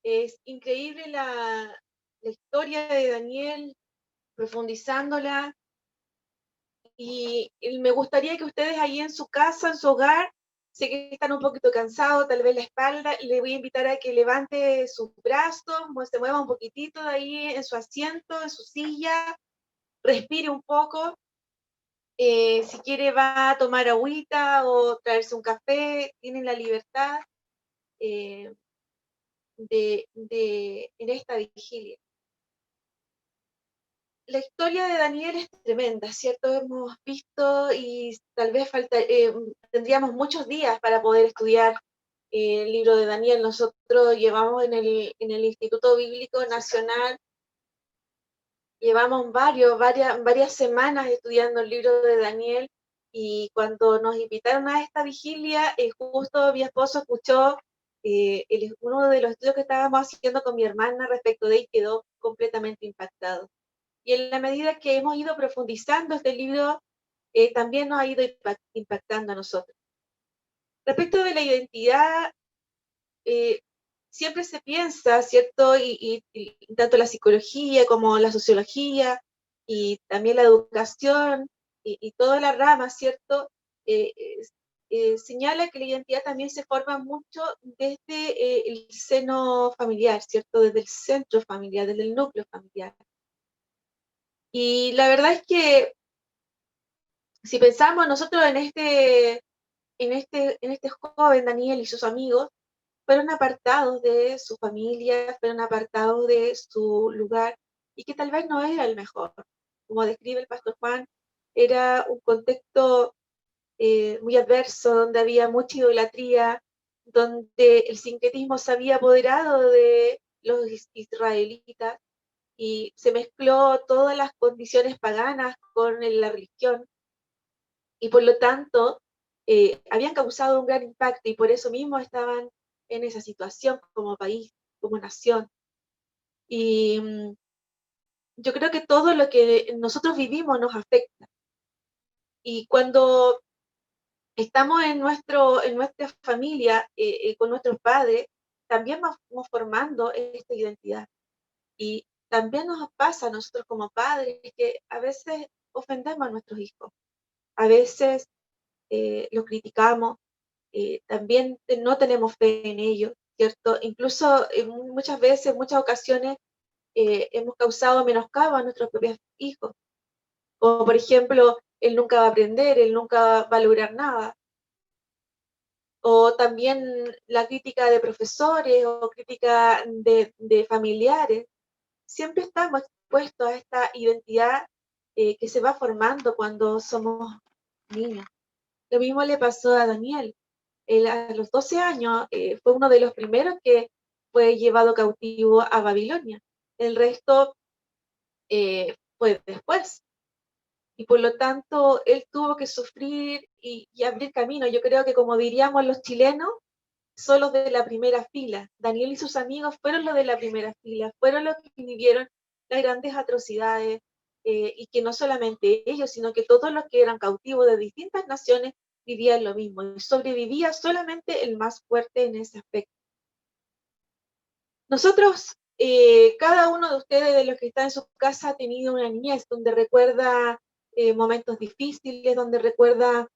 Es increíble la historia de Daniel, profundizándola, y me gustaría que ustedes ahí en su casa, en su hogar, sé que están un poquito cansados, tal vez la espalda, le voy a invitar a que levante sus brazos, se mueva un poquitito de ahí en su asiento, en su silla, respire un poco. Si quiere va a tomar agüita o traerse un café, tienen la libertad eh, en esta vigilia. La historia de Daniel es tremenda, ¿cierto? Hemos visto y tal vez tendríamos muchos días para poder estudiar el libro de Daniel. Nosotros llevamos en el Instituto Bíblico Nacional, llevamos varias semanas estudiando el libro de Daniel, y cuando nos invitaron a esta vigilia, justo mi esposo escuchó uno de los estudios que estábamos haciendo con mi hermana respecto de él, y quedó completamente impactado. Y en la medida que hemos ido profundizando este libro, también nos ha ido impactando a nosotros. Respecto de la identidad, eh, siempre se piensa, ¿cierto? Y tanto la psicología como la sociología y también la educación y toda la rama, ¿cierto? Eh, señala que la identidad también se forma mucho desde el seno familiar, ¿cierto? Desde el centro familiar, desde el núcleo familiar. Y la verdad es que si pensamos nosotros en este joven Daniel y sus amigos, fueron apartados de su familia, fueron apartados de su lugar, y que tal vez no era el mejor. Como describe el pastor Juan, era un contexto muy adverso, donde había mucha idolatría, donde el sincretismo se había apoderado de los israelitas, y se mezcló todas las condiciones paganas con la religión, y por lo tanto habían causado un gran impacto, y por eso mismo estaban en esa situación como país, como nación. Y yo creo que todo lo que nosotros vivimos nos afecta. Y cuando estamos en nuestra familia, con nuestros padres, también vamos formando esta identidad. Y también nos pasa a nosotros como padres que a veces ofendemos a nuestros hijos, a veces los criticamos, también no tenemos fe en ellos, ¿cierto? Incluso muchas veces, en muchas ocasiones, hemos causado menoscabo a nuestros propios hijos, como por ejemplo, él nunca va a aprender, él nunca va a lograr nada, o también la crítica de profesores o crítica de familiares. Siempre estamos expuestos a esta identidad que se va formando cuando somos niños. Lo mismo le pasó a Daniel. Él a los 12 años fue uno de los primeros que fue llevado cautivo a Babilonia. El resto fue después. Y por lo tanto, él tuvo que sufrir y abrir camino. Yo creo que, como diríamos los chilenos, son los de la primera fila. Daniel y sus amigos fueron los de la primera fila, fueron los que vivieron las grandes atrocidades, y que no solamente ellos, sino que todos los que eran cautivos de distintas naciones vivían lo mismo. Y sobrevivía solamente el más fuerte en ese aspecto. Nosotros, cada uno de ustedes, de los que está en su casa, ha tenido una niñez donde recuerda momentos difíciles, donde recuerda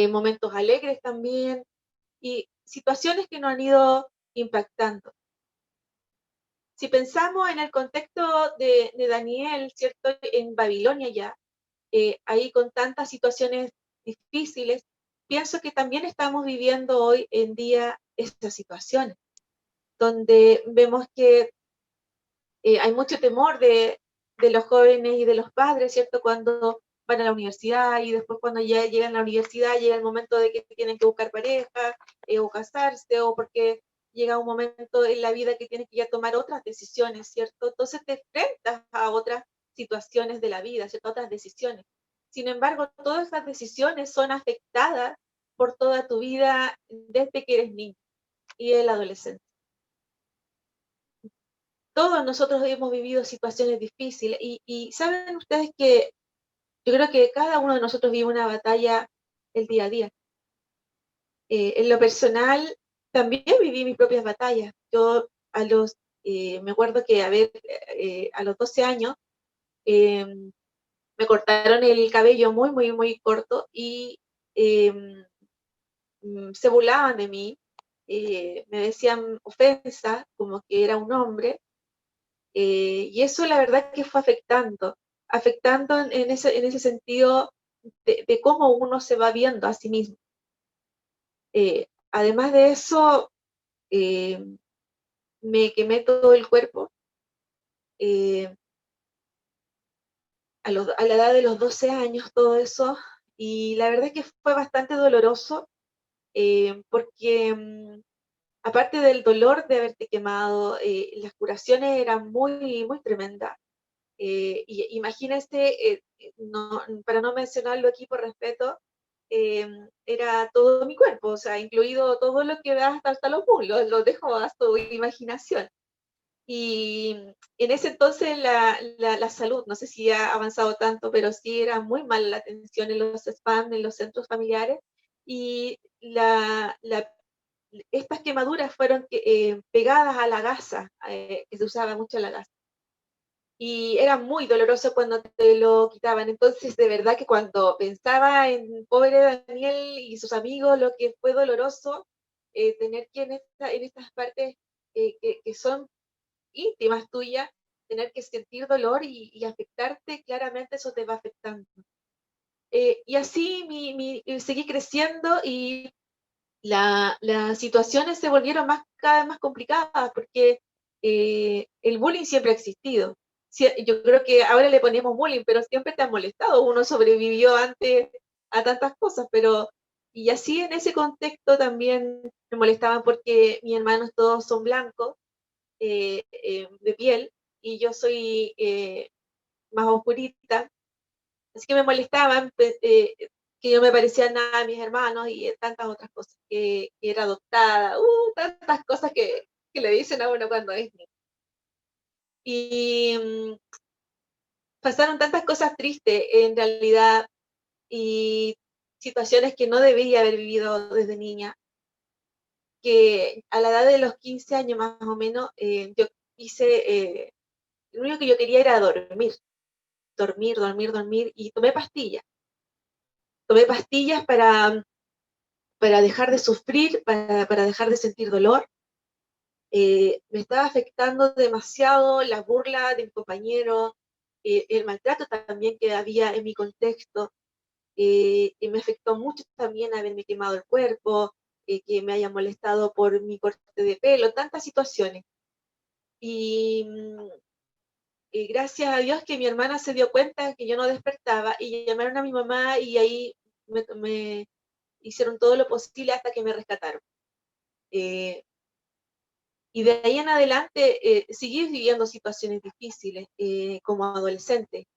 momentos alegres también, y situaciones que nos han ido impactando. Si pensamos en el contexto de Daniel, ¿cierto? En Babilonia ya, ahí con tantas situaciones difíciles, pienso que también estamos viviendo hoy en día estas situaciones, donde vemos que hay mucho temor de los jóvenes y de los padres, ¿cierto? Cuando van a la universidad, y después cuando ya llegan a la universidad, llega el momento de que tienen que buscar pareja, o casarse, o porque llega un momento en la vida que tienes que ya tomar otras decisiones, ¿cierto? Entonces te enfrentas a otras situaciones de la vida, ¿cierto? Otras decisiones. Sin embargo, todas esas decisiones son afectadas por toda tu vida desde que eres niño y el adolescente. Todos nosotros hemos vivido situaciones difíciles, y saben ustedes que yo creo que cada uno de nosotros vive una batalla el día a día. En lo personal, también viví mis propias batallas. Yo me acuerdo que a los 12 años eh, me cortaron el cabello muy, muy, muy corto y eh, se burlaban de mí, me decían ofensas como que era un hombre, y eso la verdad que fue afectando en ese sentido de cómo uno se va viendo a sí mismo. Además de eso, eh, me quemé todo el cuerpo eh, a la edad de los 12 años, todo eso, y la verdad es que fue bastante doloroso porque aparte del dolor de haberte quemado, las curaciones eran muy, muy tremendas. Y imagínense, no, para no mencionarlo aquí por respeto, eh, era todo mi cuerpo, o sea, incluido todo lo que da hasta los muslos, lo dejo a su imaginación. Y en ese entonces la salud, no sé si ha avanzado tanto, pero sí era muy mala la atención en los spam, en los centros familiares, y estas quemaduras fueron pegadas a la gasa, que se usaba mucho en la gasa. Y era muy doloroso cuando te lo quitaban. Entonces, de verdad que cuando pensaba en pobre Daniel y sus amigos, lo que fue doloroso, tener que en estas partes que son íntimas tuyas, tener que sentir dolor y afectarte, claramente eso te va afectando. Y así seguí creciendo y las situaciones se volvieron cada vez más complicadas porque el bullying siempre ha existido. Yo creo que ahora le ponemos bullying, pero siempre te ha molestado. Uno sobrevivió antes a tantas cosas, y así en ese contexto también me molestaban porque mis hermanos todos son blancos de piel y yo soy más oscurita, así que me molestaban que yo me parecía nada a mis hermanos y tantas otras cosas, que era adoptada, tantas cosas que le dicen a uno cuando es niño. Y pasaron tantas cosas tristes en realidad y situaciones que no debía haber vivido desde niña, que a la edad de los 15 años más o menos, yo hice, lo único que yo quería era dormir, dormir, dormir, dormir, y tomé pastillas para dejar de sufrir, para dejar de sentir dolor. Me estaba afectando demasiado la burla de mi compañero, el maltrato también que había en mi contexto, y me afectó mucho también haberme quemado el cuerpo, que me haya molestado por mi corte de pelo, tantas situaciones. Y, y gracias a Dios que mi hermana se dio cuenta que yo no despertaba y llamaron a mi mamá y ahí me hicieron todo lo posible hasta que me rescataron. Eh, y de ahí en adelante seguí viviendo situaciones difíciles como adolescente.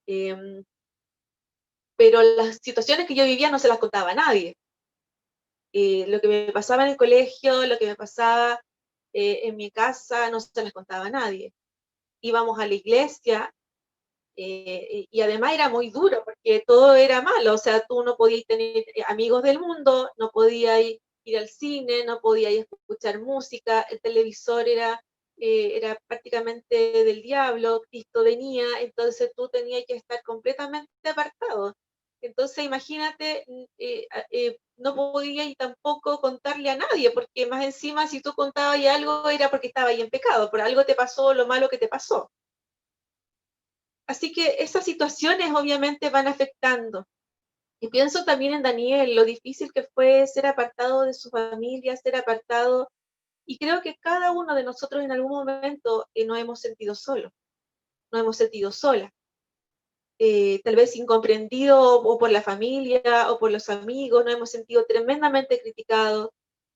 Eh, pero las situaciones que yo vivía no se las contaba a nadie. Lo que me pasaba en el colegio, lo que me pasaba en mi casa, no se las contaba a nadie. Íbamos a la iglesia y además era muy duro porque todo era malo, o sea, tú no podías tener amigos del mundo, no podías ir al cine, no podías escuchar música, el televisor era prácticamente del diablo, Cristo venía, entonces tú tenías que estar completamente apartado. Entonces imagínate, no podías tampoco contarle a nadie, porque más encima si tú contabas algo era porque estaba ahí en pecado, por algo te pasó lo malo que te pasó. Así que esas situaciones obviamente van afectando. Y pienso también en Daniel, lo difícil que fue ser apartado de su familia, ser apartado, y creo que cada uno de nosotros en algún momento nos hemos sentido solos, nos hemos sentido solas, tal vez incomprendido o por la familia o por los amigos, nos hemos sentido tremendamente criticados,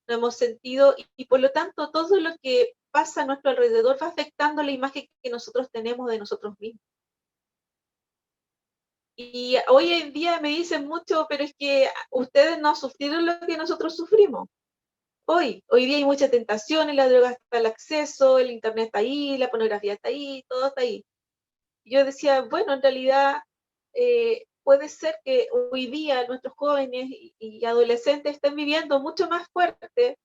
nos hemos sentido, y por lo tanto todo lo que pasa a nuestro alrededor va afectando la imagen que nosotros tenemos de nosotros mismos. Y hoy en día me dicen mucho, pero es que ustedes no sufrieron lo que nosotros sufrimos. Hoy día hay mucha tentación, la droga está al acceso, el internet está ahí, la pornografía está ahí, todo está ahí. Yo decía, bueno, en realidad puede ser que hoy día nuestros jóvenes y adolescentes estén viviendo mucho más fuerte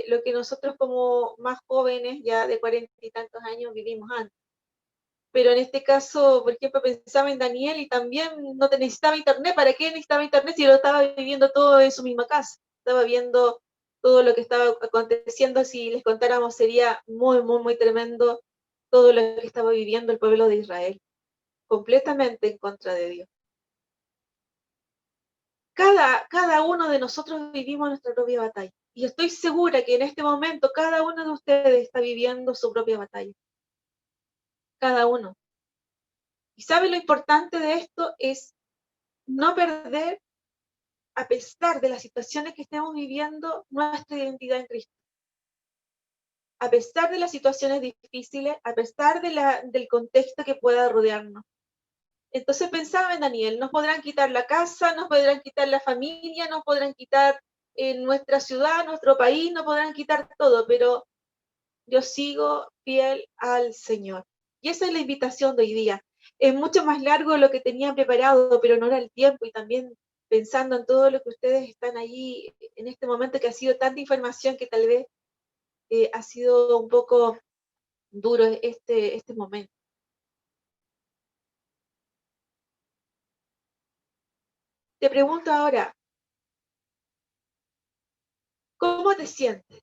lo que nosotros como más jóvenes, ya de 40 y tantos años, vivimos antes. Pero en este caso, por ejemplo, pensaba en Daniel y también no necesitaba internet. ¿Para qué necesitaba internet si lo estaba viviendo todo en su misma casa? Estaba viendo todo lo que estaba aconteciendo. Si les contáramos, sería muy, muy, muy tremendo todo lo que estaba viviendo el pueblo de Israel, completamente en contra de Dios. Cada uno de nosotros vivimos nuestra propia batalla. Y estoy segura que en este momento cada uno de ustedes está viviendo su propia batalla. Cada uno. Y sabe lo importante de esto es no perder, a pesar de las situaciones que estemos viviendo, nuestra identidad en Cristo. A pesar de las situaciones difíciles, a pesar del contexto que pueda rodearnos. Entonces pensaba en Daniel, nos podrán quitar la casa, nos podrán quitar la familia, nos podrán quitar nuestra ciudad, nuestro país, nos podrán quitar todo, pero yo sigo fiel al Señor. Y esa es la invitación de hoy día. Es mucho más largo de lo que tenía preparado, pero no era el tiempo, y también pensando en todo lo que ustedes están allí en este momento, que ha sido tanta información que tal vez ha sido un poco duro este momento. Te pregunto ahora, ¿cómo te sientes?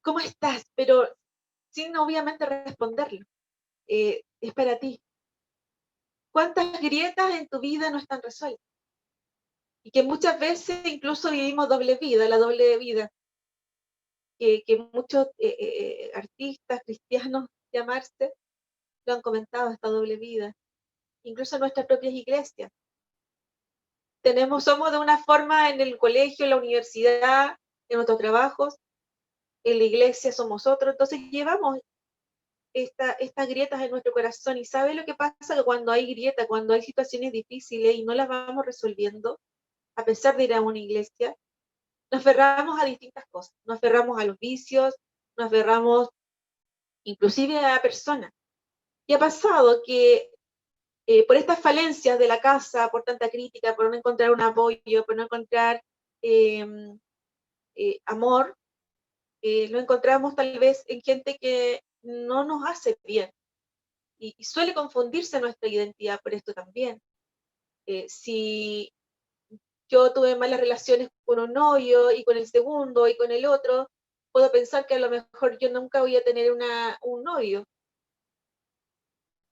¿Cómo estás? Pero sin obviamente responderlo. Es para ti. ¿Cuántas grietas en tu vida no están resueltas? Y que muchas veces incluso vivimos doble vida, la doble vida, que muchos artistas cristianos llamarse lo han comentado, esta doble vida, incluso en nuestras propias iglesias. Somos de una forma en el colegio, en la universidad, en nuestros trabajos, en la iglesia somos otros, entonces llevamos estas grietas en nuestro corazón. ¿Y sabe lo que pasa? Que cuando hay grieta, cuando hay situaciones difíciles y no las vamos resolviendo, a pesar de ir a una iglesia, nos aferramos a distintas cosas, nos aferramos a los vicios, nos aferramos inclusive a personas. Y ha pasado que por estas falencias de la casa, por tanta crítica, por no encontrar un apoyo, por no encontrar eh, amor, lo encontramos tal vez en gente que no nos hace bien. Y suele confundirse nuestra identidad por esto también. Si yo tuve malas relaciones con un novio y con el segundo y con el otro, puedo pensar que a lo mejor yo nunca voy a tener un novio.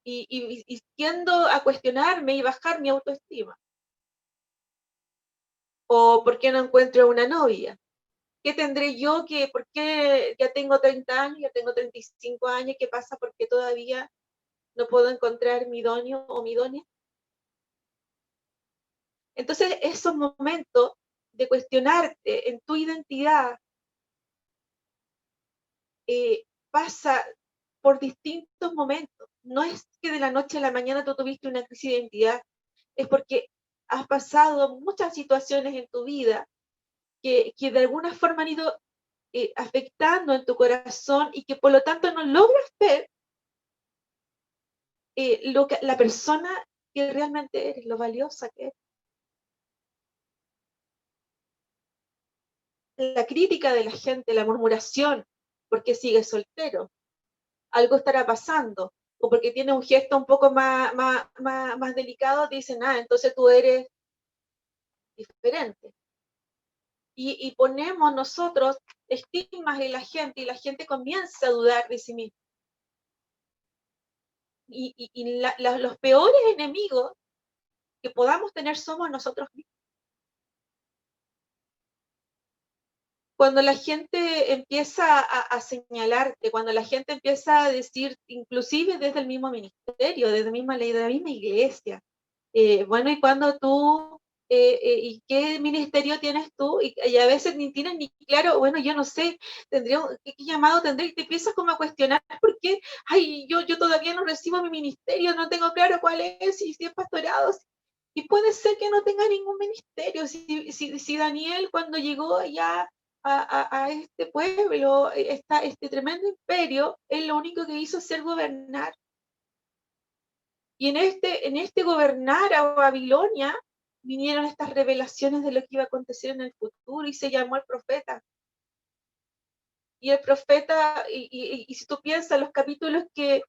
Y tiendo a cuestionarme y bajar mi autoestima. O ¿por qué no encuentro una novia? ¿Qué tendré yo que, por qué ya tengo 30 años, ya tengo 35 años, qué pasa porque todavía no puedo encontrar mi idóneo o mi idónea? Entonces, esos momentos de cuestionarte en tu identidad pasa por distintos momentos. No es que de la noche a la mañana tú tuviste una crisis de identidad, es porque has pasado muchas situaciones en tu vida que de alguna forma han ido afectando en tu corazón y que por lo tanto no logras ver la persona que realmente eres, lo valiosa que eres. La crítica de la gente, la murmuración, porque sigues soltero, algo estará pasando, o porque tiene un gesto un poco más delicado, dicen, entonces tú eres diferente. Y ponemos nosotros estigmas en la gente y la gente comienza a dudar de sí misma. Y los peores enemigos que podamos tener somos nosotros mismos. Cuando la gente empieza a señalarte, cuando la gente empieza a decir, inclusive desde el mismo ministerio, desde la misma ley, de la misma iglesia, bueno, y cuando tú, ¿y qué ministerio tienes tú? Y a veces ni tienes ni claro, bueno, yo no sé, ¿qué llamado tendré? Y te empiezas como a cuestionar, ¿por qué? Ay, yo todavía no recibo mi ministerio, no tengo claro cuál es, y si es pastorado. Y puede ser que no tenga ningún ministerio. Si Daniel cuando llegó ya a este pueblo, este tremendo imperio, él lo único que hizo es ser gobernar. Y en este gobernar a Babilonia vinieron estas revelaciones de lo que iba a acontecer en el futuro y se llamó el profeta. Y el profeta, y si tú piensas, los capítulos que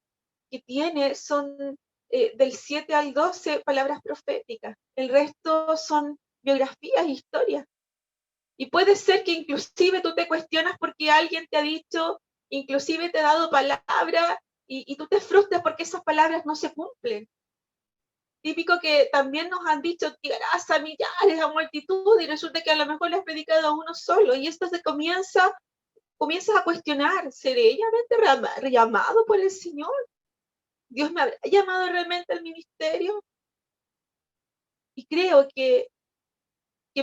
tiene son del 7 al 12 palabras proféticas. El resto son biografías, historias. Y puede ser que inclusive tú te cuestionas porque alguien te ha dicho, inclusive te ha dado palabra, y tú te frustras porque esas palabras no se cumplen. Típico que también nos han dicho, llegarás a millares, a multitud, y resulta que a lo mejor le has predicado a uno solo, y esto se comienzas a cuestionar, ¿seré realmente llamado por el Señor? ¿Dios me habrá llamado realmente al ministerio? Y creo que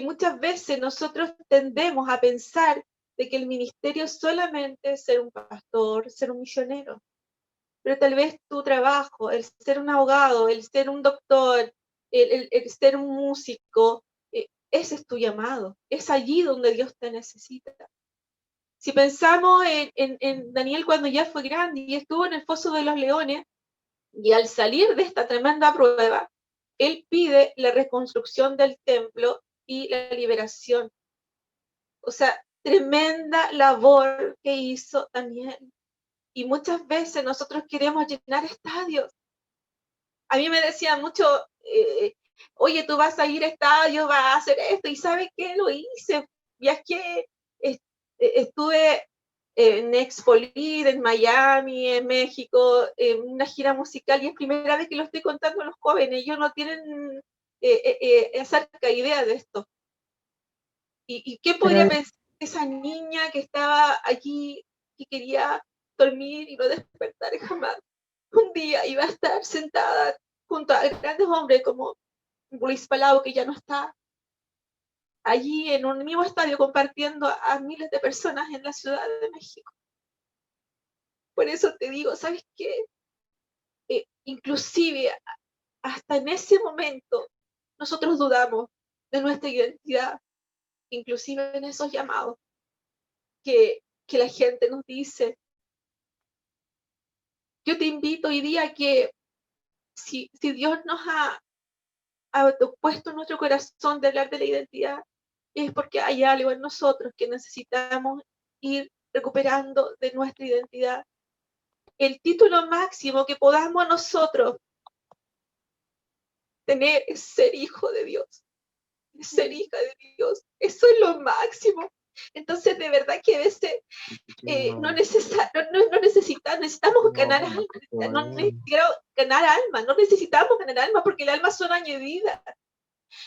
muchas veces nosotros tendemos a pensar de que el ministerio es solamente ser un pastor, ser un misionero. Pero tal vez tu trabajo, el ser un abogado, el ser un doctor, el ser un músico, ese es tu llamado. Es allí donde Dios te necesita. Si pensamos en Daniel cuando ya fue grande y estuvo en el foso de los leones, y al salir de esta tremenda prueba, él pide la reconstrucción del templo y la liberación. O sea, tremenda labor que hizo Daniel. Y muchas veces nosotros queremos llenar estadios. A mí me decían mucho, oye, tú vas a ir a estadios, vas a hacer esto, y ¿sabes qué? Lo hice. Viajé, estuve en Expolir, en Miami, en México, en una gira musical, y es primera vez que lo estoy contando a los jóvenes. Ellos no tienen acerca idea de esto. ¿Y qué podría Pero pensar esa niña que estaba allí, que quería dormir y no despertar jamás? Un día iba a estar sentada junto a grandes hombres como Luis Palau, que ya no está, allí en un mismo estadio compartiendo a miles de personas en la Ciudad de México. Por eso te digo, ¿sabes qué? Inclusive hasta en ese momento nosotros dudamos de nuestra identidad, inclusive en esos llamados que la gente nos dice. Yo te invito hoy día a que si Dios nos ha puesto en nuestro corazón de hablar de la identidad, es porque hay algo en nosotros que necesitamos ir recuperando de nuestra identidad. El título máximo que podamos nosotros tener es ser hijo de Dios, es ser hija de Dios. Eso es lo máximo. Entonces, de verdad que a veces necesitamos ganar alma, no necesitamos ganar alma porque el alma son añadidas.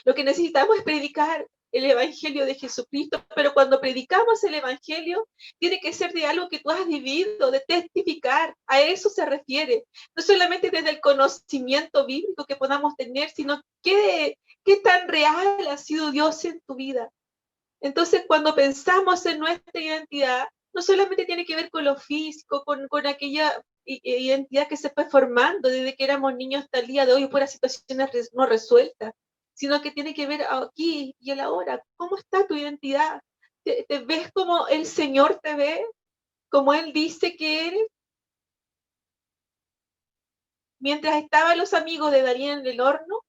Lo que necesitamos es predicar el Evangelio de Jesucristo, pero cuando predicamos el Evangelio, tiene que ser de algo que tú has vivido, de testificar, a eso se refiere. No solamente desde el conocimiento bíblico que podamos tener, sino qué tan real ha sido Dios en tu vida. Entonces, cuando pensamos en nuestra identidad, no solamente tiene que ver con lo físico, con aquella identidad que se fue formando desde que éramos niños hasta el día de hoy por situaciones no resueltas, sino que tiene que ver aquí y el ahora. ¿Cómo está tu identidad? ¿Te ves como el Señor te ve? ¿Como Él dice que eres? Mientras estaban los amigos de Daniel en el horno,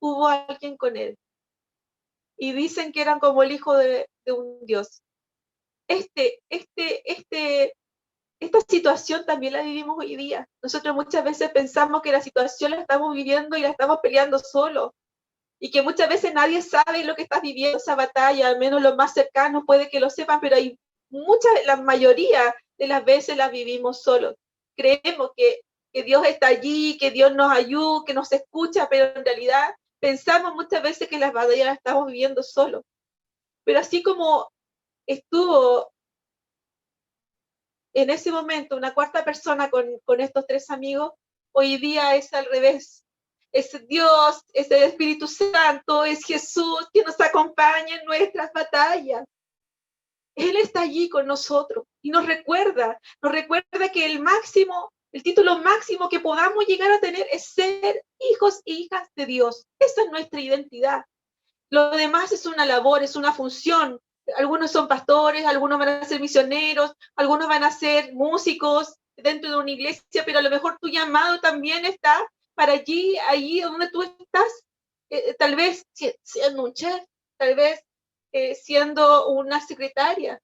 hubo alguien con él. Y dicen que eran como el hijo de un Dios. Esta situación también la vivimos hoy día. Nosotros muchas veces pensamos que la situación la estamos viviendo y la estamos peleando solo. Y que muchas veces nadie sabe lo que estás viviendo, esa batalla, al menos los más cercanos puede que lo sepan, pero hay la mayoría de las veces la vivimos solos. Creemos que Dios está allí, que Dios nos ayuda, que nos escucha, pero en realidad pensamos muchas veces que las batallas las estamos viviendo solos. Pero así como estuvo en ese momento una cuarta persona con estos tres amigos, hoy día es al revés. Es Dios, es el Espíritu Santo, es Jesús que nos acompaña en nuestras batallas. Él está allí con nosotros y nos recuerda que el título máximo que podamos llegar a tener es ser hijos e hijas de Dios. Esa es nuestra identidad. Lo demás es una labor, es una función. Algunos son pastores, algunos van a ser misioneros, algunos van a ser músicos dentro de una iglesia, pero a lo mejor tu llamado también está para allí donde tú estás, tal vez siendo un chef, tal vez siendo una secretaria.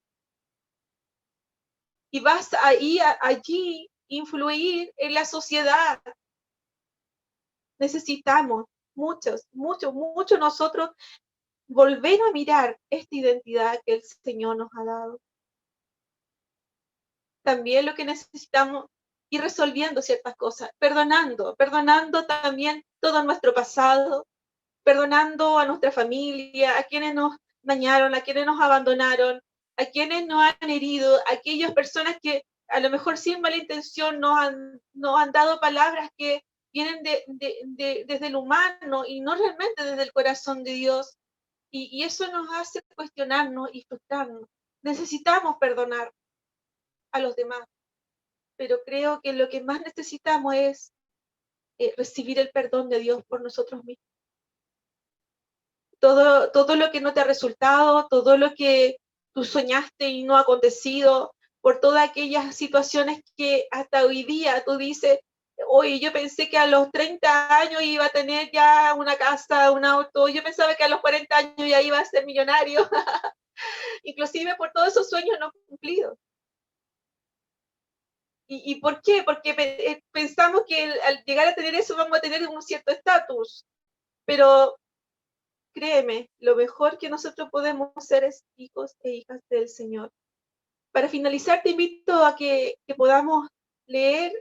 y vas ahí, allí influir en la sociedad. Necesitamos mucho nosotros volver a mirar esta identidad que el Señor nos ha dado. También lo que necesitamos ir resolviendo ciertas cosas, perdonando también todo nuestro pasado, perdonando a nuestra familia, a quienes nos dañaron, a quienes nos abandonaron, a quienes nos han herido, a aquellas personas que a lo mejor sin mala intención nos han dado palabras que vienen desde el humano y no realmente desde el corazón de Dios. Y eso nos hace cuestionarnos y frustrarnos. Necesitamos perdonar a los demás, pero creo que lo que más necesitamos es recibir el perdón de Dios por nosotros mismos. Todo lo que no te ha resultado, todo lo que tú soñaste y no ha acontecido, por todas aquellas situaciones que hasta hoy día tú dices, oye, yo pensé que a los 30 años iba a tener ya una casa, un auto, yo pensaba que a los 40 años ya iba a ser millonario, inclusive por todos esos sueños no cumplidos. ¿Y por qué? Porque pensamos que al llegar a tener eso vamos a tener un cierto estatus, pero créeme, lo mejor que nosotros podemos ser es hijos e hijas del Señor. Para finalizar, te invito a que podamos leer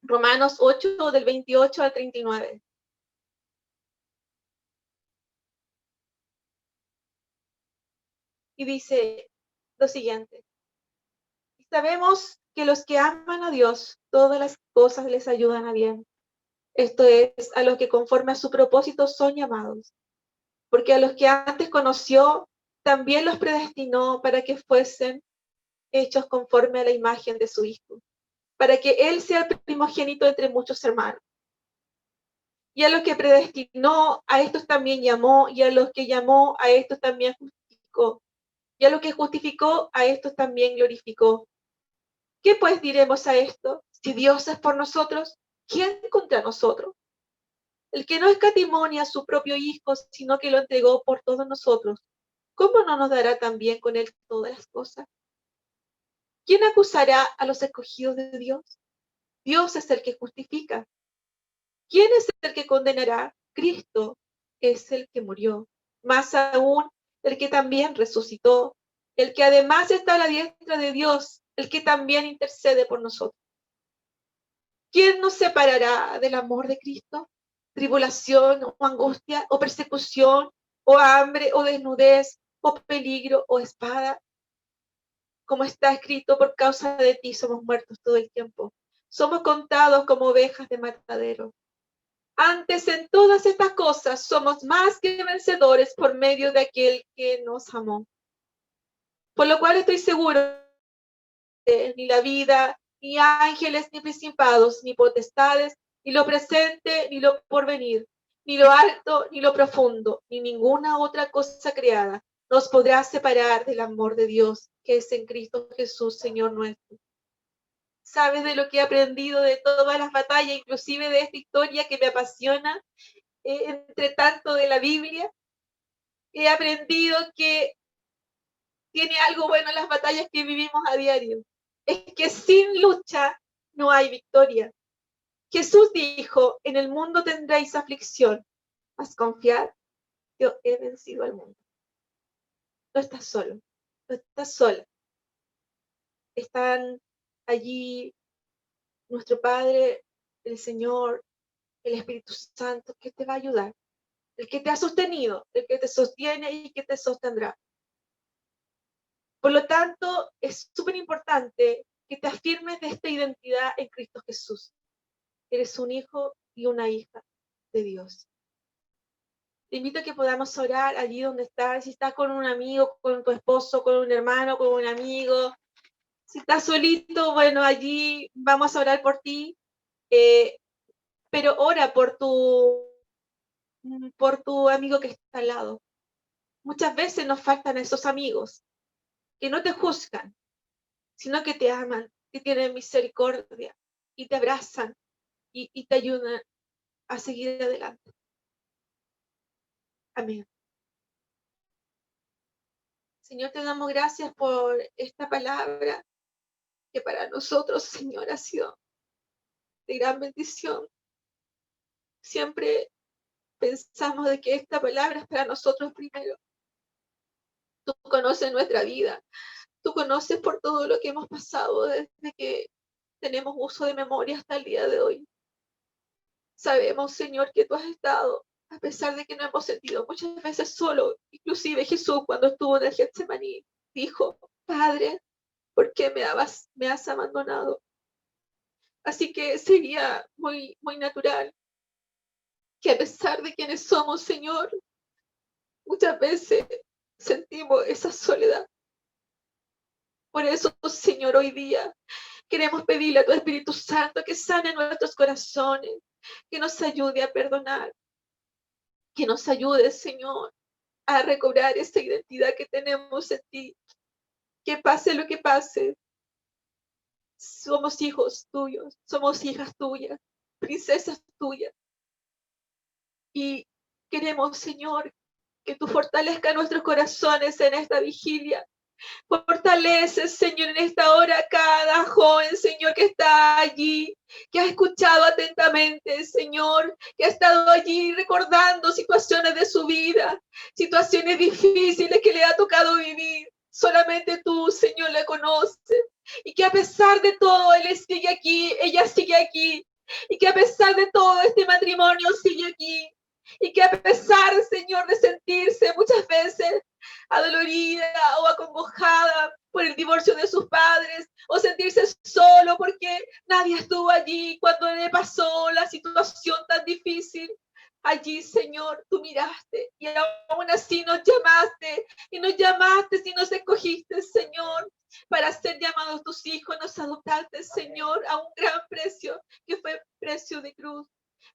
Romanos 8, del 28 al 39. Y dice lo siguiente: sabemos que los que aman a Dios, todas las cosas les ayudan a bien. Esto es, a los que conforme a su propósito son llamados. Porque a los que antes conoció, también los predestinó para que fuesen hechos conforme a la imagen de su Hijo, para que Él sea el primogénito entre muchos hermanos. Y a los que predestinó, a estos también llamó, y a los que llamó, a estos también justificó, y a los que justificó, a estos también glorificó. ¿Qué pues diremos a esto? Si Dios es por nosotros, ¿quién contra nosotros? El que no escatimó ni a su propio Hijo, sino que lo entregó por todos nosotros, ¿cómo no nos dará también con Él todas las cosas? ¿Quién acusará a los escogidos de Dios? Dios es el que justifica. ¿Quién es el que condenará? Cristo es el que murió. Más aún, el que también resucitó, el que además está a la diestra de Dios, el que también intercede por nosotros. ¿Quién nos separará del amor de Cristo? ¿Tribulación o angustia o persecución o hambre o desnudez o peligro o espada? Como está escrito, por causa de ti somos muertos todo el tiempo. Somos contados como ovejas de matadero. Antes en todas estas cosas somos más que vencedores por medio de aquel que nos amó. Por lo cual estoy seguro que ni la vida, ni ángeles, ni principados, ni potestades, ni lo presente, ni lo porvenir, ni lo alto, ni lo profundo, ni ninguna otra cosa creada nos podrá separar del amor de Dios que es en Cristo Jesús, Señor nuestro. ¿Sabes de lo que he aprendido de todas las batallas, inclusive de esta historia que me apasiona, entre tanto de la Biblia? He aprendido que tiene algo bueno en las batallas que vivimos a diario. Es que sin lucha no hay victoria. Jesús dijo, en el mundo tendréis aflicción, mas confiad, yo he vencido al mundo. No estás solo, no estás sola. Están allí nuestro Padre, el Señor, el Espíritu Santo, que te va a ayudar, el que te ha sostenido, el que te sostiene y que te sostendrá. Por lo tanto, es súper importante que te afirmes de esta identidad en Cristo Jesús. Eres un hijo y una hija de Dios. Te invito a que podamos orar allí donde estás. Si estás con un amigo, con tu esposo, con un hermano, con un amigo. Si estás solito, bueno, allí vamos a orar por ti. Pero ora por tu amigo que está al lado. Muchas veces nos faltan esos amigos que no te juzgan, sino que te aman, que tienen misericordia y te abrazan y te ayudan a seguir adelante. Amén. Señor, te damos gracias por esta palabra. que para nosotros, Señor, ha sido de gran bendición. Siempre pensamos de que esta palabra es para nosotros primero. Tú conoces nuestra vida, tú conoces por todo lo que hemos pasado desde que tenemos uso de memoria hasta el día de hoy. Sabemos, Señor, que tú has estado, a pesar de que nos hemos sentido muchas veces solo. Inclusive Jesús, cuando estuvo en el Getsemaní, dijo: Padre, ¿por qué me has abandonado? Así que sería muy natural que, a pesar de quienes somos, Señor, muchas veces sentimos esa soledad. Por eso, Señor, hoy día queremos pedirle a tu Espíritu Santo que sane nuestros corazones, que nos ayude a perdonar, que nos ayude, Señor, a recobrar esa identidad que tenemos en ti. Que pase lo que pase, somos hijos tuyos, somos hijas tuyas, princesas tuyas. Y queremos, Señor, que tú fortalezcas nuestros corazones en esta vigilia. Fortalece, Señor, en esta hora cada joven, Señor, que está allí, que ha escuchado atentamente, Señor, que ha estado allí recordando situaciones de su vida, situaciones difíciles que le ha tocado vivir. Solamente tú, Señor, la conoces. Y que a pesar de todo, él sigue aquí, ella sigue aquí. Y que a pesar de todo, este matrimonio sigue aquí. Y que a pesar, Señor, de sentirse muchas veces adolorida o acongojada por el divorcio de sus padres, o sentirse solo porque nadie estuvo allí cuando le pasó la situación tan difícil. Allí, Señor, tú miraste y aún así nos llamaste y nos escogiste, Señor, para ser llamados tus hijos. Nos adoptaste, Señor, a un gran precio, que fue precio de cruz.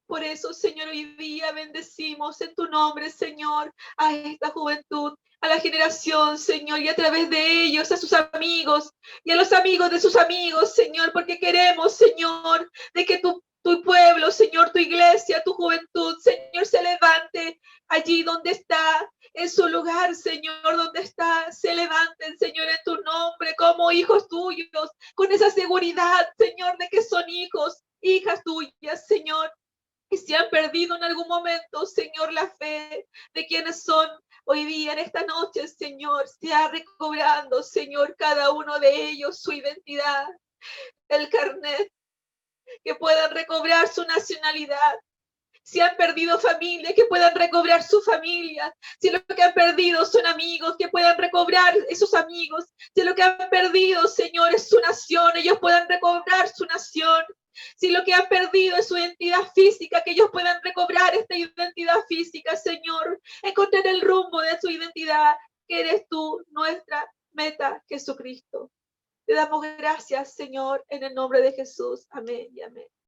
Por eso, Señor, hoy día bendecimos en tu nombre, Señor, a esta juventud, a la generación, Señor, y a través de ellos, a sus amigos y a los amigos de sus amigos, Señor, porque queremos, Señor, de que tu pueblo, Señor, tu iglesia, tu juventud, Señor, se levante allí donde está, en su lugar, Señor, donde está, se levanten, Señor, en tu nombre, como hijos tuyos, con esa seguridad, Señor, de que son hijos, hijas tuyas, Señor. Y si han perdido en algún momento, Señor, la fe de quienes son hoy día, en esta noche, Señor, sea recobrando, Señor, cada uno de ellos su identidad, el carnet, que puedan recobrar su nacionalidad. Si han perdido familia, que puedan recobrar su familia. Si lo que han perdido son amigos, que puedan recobrar esos amigos. Si lo que han perdido, Señor, es su nación, ellos puedan recobrar su nación. Si lo que han perdido es su identidad física, que ellos puedan recobrar esta identidad física, Señor. Encontrar el rumbo de su identidad, que eres tú, nuestra meta, Jesucristo. Te damos gracias, Señor, en el nombre de Jesús. Amén y amén.